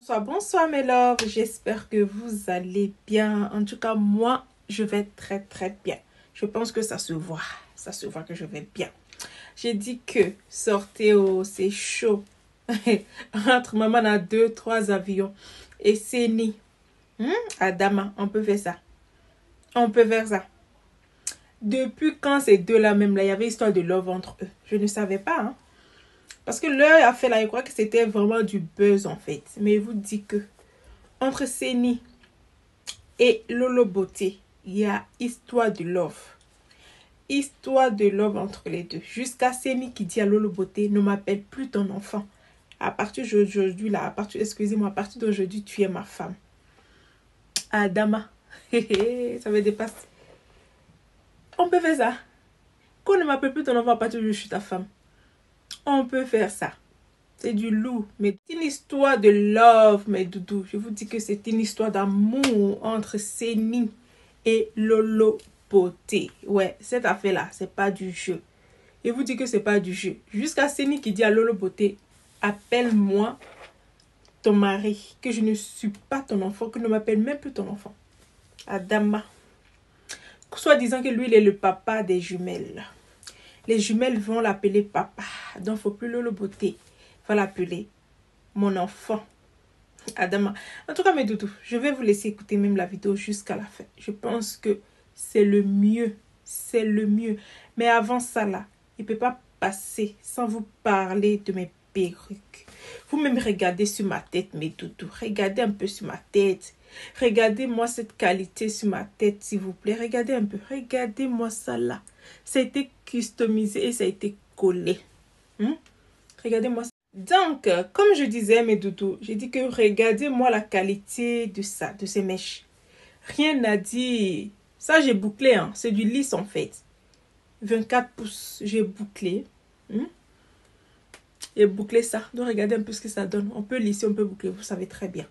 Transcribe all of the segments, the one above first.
Bonsoir mes loves, j'espère que vous allez bien. En tout cas, moi, je vais très bien. Je pense que ça se voit que je vais bien. J'ai dit que sortez, oh, c'est chaud. Entre maman a 2-3 avions et Seni, Adama, on peut faire ça. On peut faire ça. Depuis quand ces deux-là même là, il y avait histoire de love entre eux. Je ne savais pas, hein. Parce que leur affaire là, je crois que c'était vraiment du buzz en fait. Mais je vous dis que entre Seni et Lolo Beauté, il y a histoire de love. Histoire de love entre les deux. Jusqu'à Seni qui dit à Lolo Beauté, ne m'appelle plus ton enfant. À partir d'aujourd'hui, là, excusez-moi, à partir d'aujourd'hui, tu es ma femme. Adama. Ça me dépasse. On peut faire ça. Qu'on ne m'appelle plus ton enfant à partir d'aujourd'hui, je suis ta femme. On peut faire ça. C'est du loup. Mais c'est une histoire de love, mes doudous. Je vous dis que c'est une histoire d'amour entre Seni et Lolo Beauté. Ouais, cette affaire-là, c'est pas du jeu. Je vous dis que c'est pas du jeu. Jusqu'à Seni qui dit à Lolo Beauté, appelle-moi ton mari, que je ne suis pas ton enfant, que ne m'appelle même plus ton enfant. Adama. Soit disant que lui, il est le papa des jumelles. Les jumelles vont l'appeler papa. Donc, il ne faut plus Lolo Beauté. Va l'appeler mon enfant. Adama. En tout cas, mes doudous, je vais vous laisser écouter même la vidéo jusqu'à la fin. Je pense que c'est le mieux. C'est le mieux. Mais avant ça, là, il ne peut pas passer sans vous parler de mes perruques. Vous-même regardez sur ma tête, mes doudous. Regardez un peu sur ma tête. Regardez-moi cette qualité sur ma tête, s'il vous plaît. Regardez un peu. Regardez-moi ça là. Ça a été customisé et ça a été collé. Regardez-moi ça. Donc, comme je disais, mes doudous, j'ai dit que regardez-moi la qualité de ça, de ces mèches. Rien à dire. Ça, j'ai bouclé, hein. C'est du lisse en fait. 24 pouces, j'ai bouclé. J'ai bouclé ça. Donc, regardez un peu ce que ça donne. On peut lisser, on peut boucler. Vous savez très bien.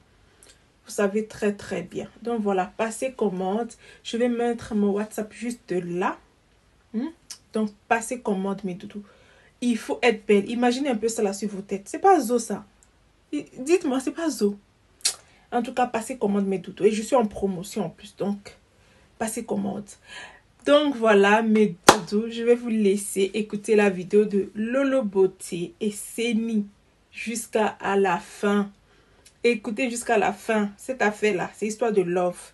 Vous savez très bien. Donc, voilà. Passez commande. Je vais mettre mon WhatsApp juste là. Donc, passez commande, mes doudous. Il faut être belle. Imaginez un peu ça là sur vos têtes. C'est pas zo ça. Dites-moi, c'est pas zo. En tout cas, passez commande, mes doudous. Et je suis en promotion en plus. Donc, passez commande. Donc, voilà, mes doudous. Je vais vous laisser écouter la vidéo de Lolo Beauté et Seni jusqu'à la fin. Écoutez jusqu'à la fin. Cette affaire-là, c'est histoire de love.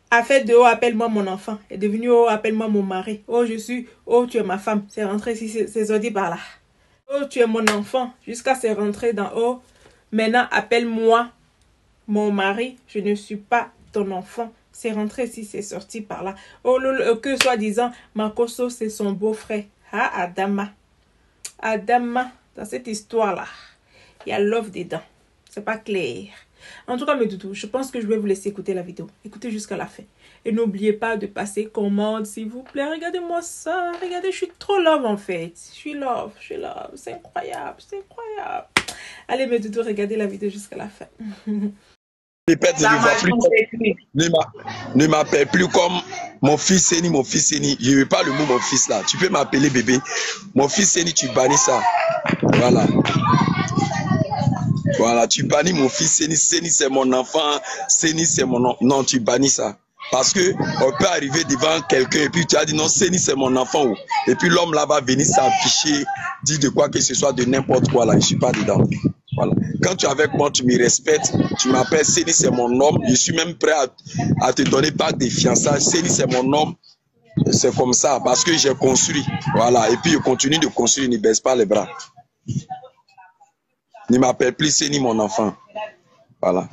Affaire de « Oh, appelle-moi mon enfant » est devenu « Oh, appelle-moi mon mari ». « Oh, tu es ma femme ». C'est rentré ici, c'est sorti par là. « Oh, tu es mon enfant » jusqu'à c'est rentré dans « Oh, maintenant appelle-moi mon mari, je ne suis pas ton enfant ». C'est rentré ici, c'est sorti par là. « Oh, que soi-disant, Makoso, c'est son beau-frère. » Ah, Adama. Adama, dans cette histoire-là, il y a love dedans. C'est pas clair. En tout cas, mes doudous, je pense que je vais vous laisser écouter la vidéo. Écoutez jusqu'à la fin. Et n'oubliez pas de passer commande, s'il vous plaît. Regardez-moi ça. Regardez, je suis trop love, en fait. Je suis love. C'est incroyable. C'est incroyable. Allez, mes doudous, regardez la vidéo jusqu'à la fin. Répète, ne m'appelle plus comme mon fils Seni, mon fils Seni. Je ne veux pas le mot mon fils là. Tu peux m'appeler bébé. Mon fils Seni, tu bannis ça. Voilà. Voilà, tu bannis mon fils Seni. Seni, c'est mon enfant. Seni, c'est mon nom. Non, tu bannis ça. Parce que on peut arriver devant quelqu'un et puis tu as dit non, Seni, c'est mon enfant. Et puis l'homme là va venir s'afficher, dire de quoi que ce soit, de n'importe quoi là. Je ne suis pas dedans. Voilà. Quand tu es avec moi, tu me respectes. Tu m'appelles Seni, c'est mon homme. Je suis même prêt à te donner bague de fiançailles. Seni, c'est mon homme. C'est comme ça parce que j'ai construit. Voilà. Et puis je continue de construire, ne baisse pas les bras. Ne m'appelle plus Seni, mon enfant. Voilà.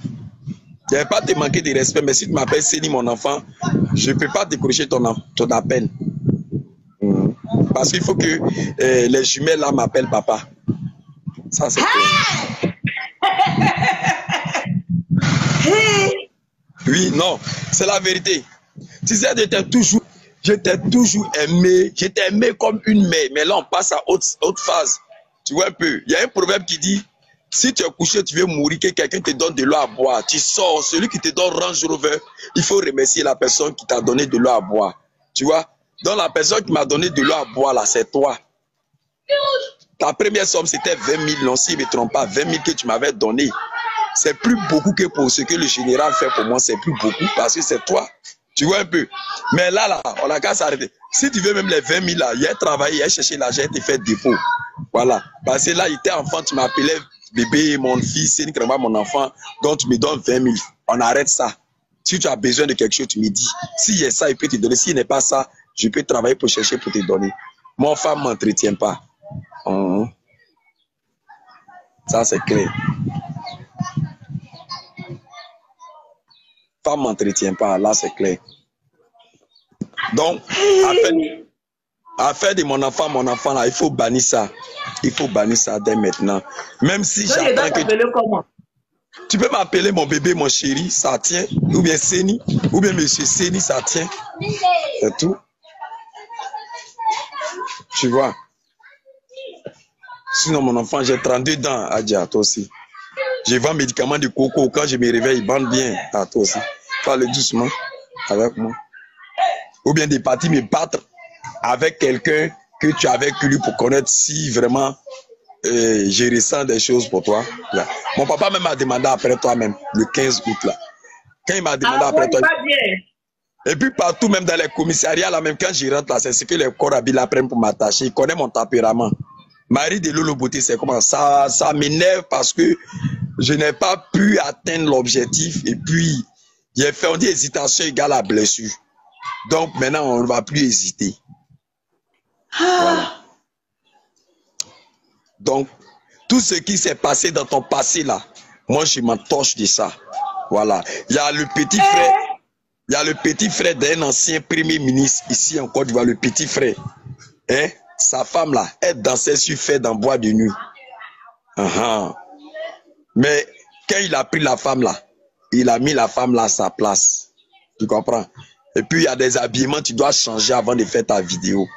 Je ne vais pas te manquer de respect, mais si tu m'appelles Seni, mon enfant, je ne peux pas décrocher ton appel. Parce qu'il faut que les jumelles là m'appellent papa. Ça, c'est clair. Oui, non, c'est la vérité. Tu sais, je t'ai toujours aimé. Je t'ai aimé comme une mère. Mais là, on passe à autre phase. Tu vois un peu. Il y a un proverbe qui dit, si tu es couché, tu veux mourir, que quelqu'un te donne de l'eau à boire. Tu sors, celui qui te donne Range Rover, il faut remercier la personne qui t'a donné de l'eau à boire. Tu vois? Donc la personne qui m'a donné de l'eau à boire, là, c'est toi. Ta première somme, c'était 20 000, non, si je ne me trompe pas, 20 000 que tu m'avais donné. c'est plus beaucoup que pour ce que le général fait pour moi, c'est plus beaucoup parce que c'est toi. Tu vois un peu. Mais là, on a qu'à s'arrêter. Si tu veux même les 20 000 là, il a travaillé, il a cherché l'argent, il a fait défaut. Voilà. Parce que là, il était enfant, tu m'appelais bébé, mon fils, c'est mon enfant, donc tu me donnes 20 000. On arrête ça. Si tu as besoin de quelque chose, tu me dis. S'il y a ça, il peut te donner. S'il n'est pas ça, je peux travailler pour chercher pour te donner. Mon femme ne m'entretient pas. Ça, c'est clair. Femme ne m'entretient pas, là, c'est clair. Donc, affaire de mon enfant, là, il faut bannir ça. Il faut bannir ça dès maintenant. Même si j'attends que... Comment? Tu peux m'appeler mon bébé, mon chéri, ça tient. Ou bien Séni, ou bien monsieur Séni, ça tient. C'est tout. Tu vois. Sinon, mon enfant, j'ai 32 dents, Adja, toi aussi. Je vends médicaments de coco. Quand je me réveille, ils bandent bien. À toi aussi. Parle doucement avec moi. Ou bien des parties me battre avec quelqu'un que tu as avec lui pour connaître si vraiment je ressens des choses pour toi. Là. Mon papa même m'a demandé après toi-même, le 15 août là. Quand il m'a demandé après toi. Et puis partout, même dans les commissariats, là, même quand j'y rentre là, c'est ce que les corps habiles apprennent pour m'attacher. Il connaît mon tempérament. Marie de Lolo Beauté, c'est comment ça m'énerve parce que je n'ai pas pu atteindre l'objectif. Et puis, j'ai fait, on dit hésitation égale à blessure. Donc maintenant, on ne va plus hésiter. Voilà. Donc, tout ce qui s'est passé dans ton passé là, moi je m'entorche de ça. Voilà. Il y a le petit frère. Il y a le petit frère d'un ancien premier ministre ici en Côte d'Ivoire, le petit frère. Hein? Sa femme là, elle dansait sur fer dans bois de nuit. Mais quand il a pris la femme là, il a mis la femme là à sa place. Tu comprends? Et puis il y a des habillements, tu dois changer avant de faire ta vidéo.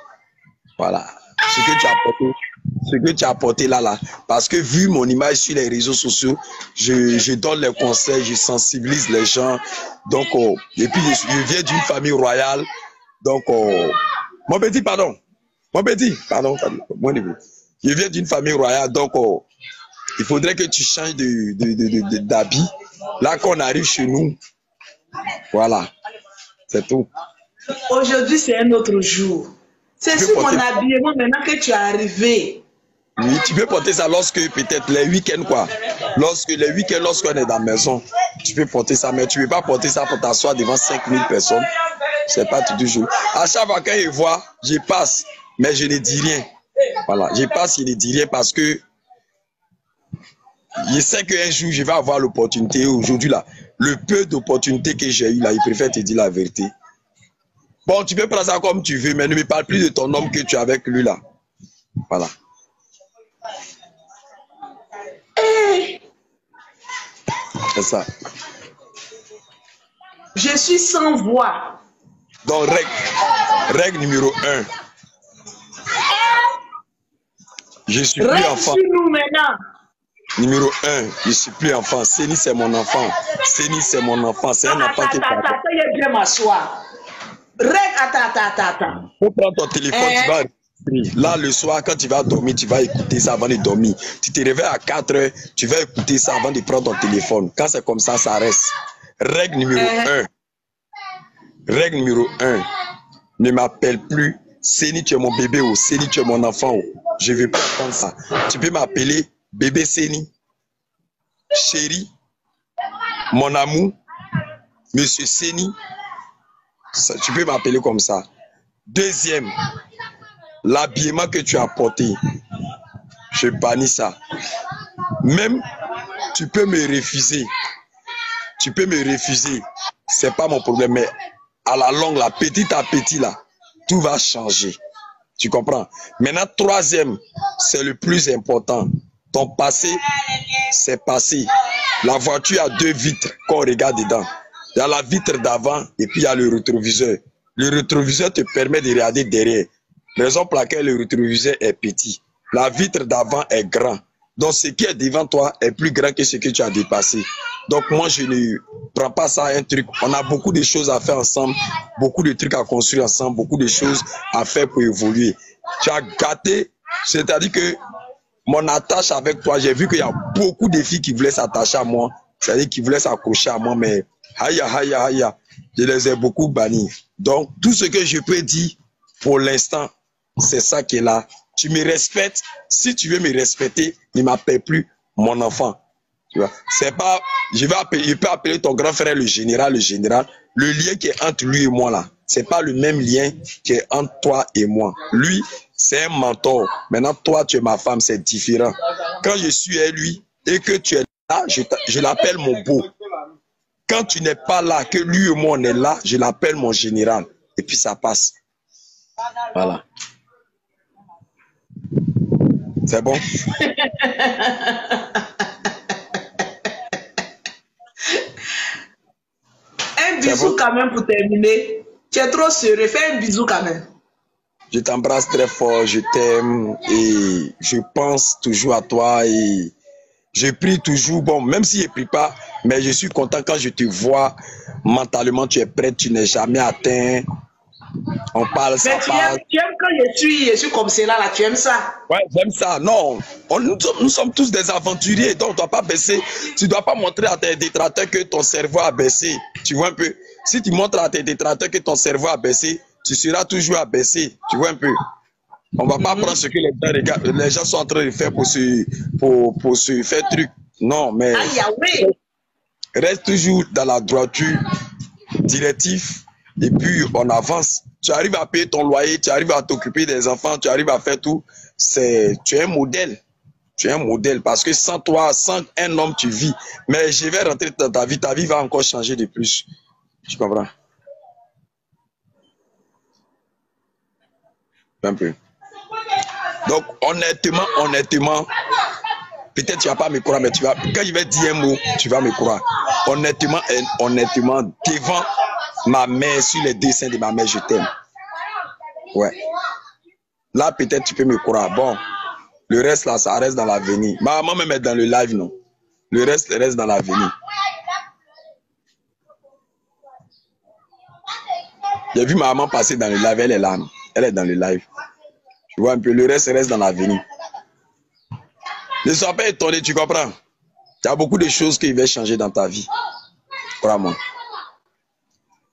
Voilà. Ce que tu as apporté là. Parce que vu mon image sur les réseaux sociaux, je donne les conseils, je sensibilise les gens. Donc, et puis je viens d'une famille royale. Donc, mon petit, pardon. Je viens d'une famille royale. Donc, il faudrait que tu changes d'habit. Là qu'on arrive chez nous. Voilà. C'est tout. Aujourd'hui, c'est un autre jour. C'est sur mon habillement maintenant que tu es arrivé. Oui, tu peux porter ça lorsque peut-être les week-ends quoi. Lorsqu'on est dans la maison, tu peux porter ça, mais tu ne peux pas porter ça pour t'asseoir devant 5000 personnes. C'est pas tout du jour. À chaque fois quand je vois, je passe, mais je ne dis rien. Voilà, je passe, je ne dis rien parce que je sais qu'un jour je vais avoir l'opportunité. Aujourd'hui là, le peu d'opportunités que j'ai eu là, il préfère te dire la vérité. Bon, tu peux prendre ça comme tu veux, mais ne me parle plus de ton homme que tu as avec lui là. Voilà. C'est ça. Je suis sans voix. Donc, règle numéro 1. Je suis plus enfant. Nous maintenant. Numéro 1, je suis plus enfant. Séni, c'est mon enfant. Séni, c'est mon enfant. C'est un enfant qui est attends, je vais m'asseoir. Attends. Faut prendre ton téléphone, tu vas. Là, le soir, quand tu vas dormir, tu vas écouter ça avant de dormir. Tu te réveilles à 4 heures, tu vas écouter ça avant de prendre ton téléphone. Quand c'est comme ça, ça reste. Règle numéro 1. Règle numéro 1. Ne m'appelle plus Séni, tu es mon bébé ou Séni, tu es mon enfant. Je ne veux pas prendre ça. Tu peux m'appeler bébé Séni, chéri, mon amour, monsieur Séni. Tu peux m'appeler comme ça. Deuxième, l'habillement que tu as porté, je bannis ça. Même, tu peux me refuser. Tu peux me refuser. C'est pas mon problème. Mais à la longue, là, petit à petit, là, tout va changer. Tu comprends? Maintenant, troisième, c'est le plus important. Ton passé, c'est passé. La voiture a 2 vitres qu'on regarde dedans. Il y a la vitre d'avant et puis il y a le rétroviseur. Le rétroviseur te permet de regarder derrière. Raison pour laquelle le rétroviseur est petit. La vitre d'avant est grand. Donc ce qui est devant toi est plus grand que ce que tu as dépassé. Donc moi je ne prends pas ça un truc. On a beaucoup de choses à faire ensemble, beaucoup de trucs à construire ensemble, beaucoup de choses à faire pour évoluer. Tu as gâté, c'est-à-dire que mon attache avec toi, j'ai vu qu'il y a beaucoup de filles qui voulaient s'attacher à moi. C'est-à-dire qu'ils voulaient s'accrocher à moi, mais je les ai beaucoup bannis. Donc, tout ce que je peux dire pour l'instant, c'est ça qui est là. Tu me respectes. Si tu veux me respecter, ne m'appelle plus mon enfant. Tu vois, c'est pas, je peux appeler ton grand frère le général. Le lien qui est entre lui et moi là, c'est pas le même lien qui est entre toi et moi. Lui, c'est un mentor. Maintenant, toi, tu es ma femme, c'est différent. Quand je suis à lui et que tu es là, je l'appelle mon beau. Quand tu n'es pas là, que lui et moi on est là, je l'appelle mon général. Et puis ça passe. Voilà. C'est bon? Un bisou quand même pour terminer. Tu es trop sérieux. Fais un bisou quand même. Je t'embrasse très fort, je t'aime et je pense toujours à toi et je prie toujours. Bon, même si je ne prie pas, mais je suis content quand je te vois. Mentalement, tu es prêt, tu n'es jamais atteint. On parle, ça parle. Tu aimes quand je suis comme cela, là, tu aimes ça? Ouais, j'aime ça. Non, nous sommes tous des aventuriers, donc tu ne dois pas baisser. Tu ne dois pas montrer à tes détracteurs que ton cerveau a baissé. Tu vois un peu? Si tu montres à tes détracteurs que ton cerveau a baissé, tu seras toujours abaissé. Tu vois un peu? On ne va pas prendre ce que les gens sont en train de faire pour se faire truc. Non, mais reste toujours dans la droiture, directif. Et puis, on avance. Tu arrives à payer ton loyer, tu arrives à t'occuper des enfants, tu arrives à faire tout. Tu es un modèle. Tu es un modèle parce que sans toi, sans un homme, tu vis. Mais je vais rentrer dans ta vie va encore changer de plus. Tu comprends? Un peu. Donc, honnêtement, peut-être tu ne vas pas me croire, mais quand je vais dire un mot, tu vas me croire. Honnêtement, devant ma mère, sur les dessins de ma mère, je t'aime. Ouais. Là, peut-être tu peux me croire. Bon, le reste là, ça reste dans l'avenir. Ma maman me met dans le live, non. Le reste dans l'avenir. J'ai vu ma maman passer dans le live, elle est là. Elle est dans le live. Tu vois un peu, le reste dans l'avenir. Ne sois pas étonné, tu comprends? Il y a beaucoup de choses qui vont changer dans ta vie. Crois-moi.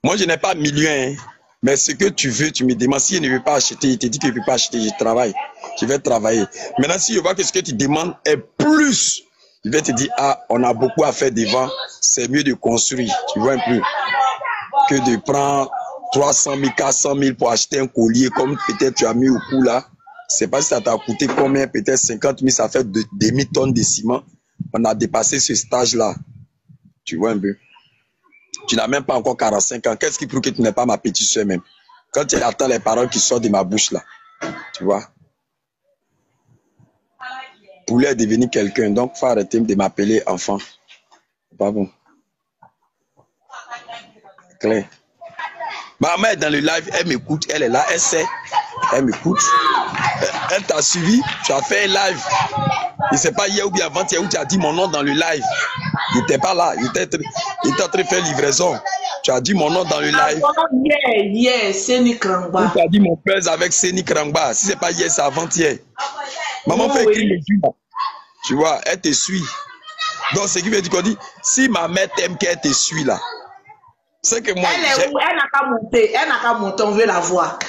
Moi, je n'ai pas million, hein, mais ce que tu veux, tu me demandes. Si je ne veux pas acheter, il te dit que je ne peux pas acheter, je travaille. Je vais travailler. Maintenant, si je vois que ce que tu demandes est plus, je vais te dire, ah, on a beaucoup à faire devant, c'est mieux de construire. Tu vois un peu? Que de prendre 300 000, 400 000 pour acheter un collier, comme peut-être tu as mis au cou là. C'est pas si ça t'a coûté combien, peut-être 50 000, ça fait demi-tonne de ciment. On a dépassé ce stage-là. Tu vois un peu? Tu n'as même pas encore 45 ans. Qu'est-ce qui prouve que tu n'es pas ma petite soeur même? Quand tu attends les paroles qui sortent de ma bouche là. Tu vois? Poulet est devenu quelqu'un. Donc, il faut arrêter de m'appeler enfant. C'est pas bon. Claire. Ma mère est dans le live, elle m'écoute, elle est là, elle sait. Elle m'écoute. Elle t'a suivi, tu as fait un live. Je ne sais pas hier ou bien avant-hier où tu as dit mon nom dans le live. Il n'était pas là, il était en train de faire livraison. Tu as dit mon nom dans le live. Hier, Séni Krangba. Tu as dit mon père avec Séni Krangba. Si ce n'est pas hier, c'est avant-hier. Maman fait écrire le jour. Tu vois, elle te suit. Donc, ce qui veut dire qu'on dit, si ma mère t'aime qu'elle te suit là, c'est que moi. Elle est où? Elle n'a qu'à monter, on veut la voir.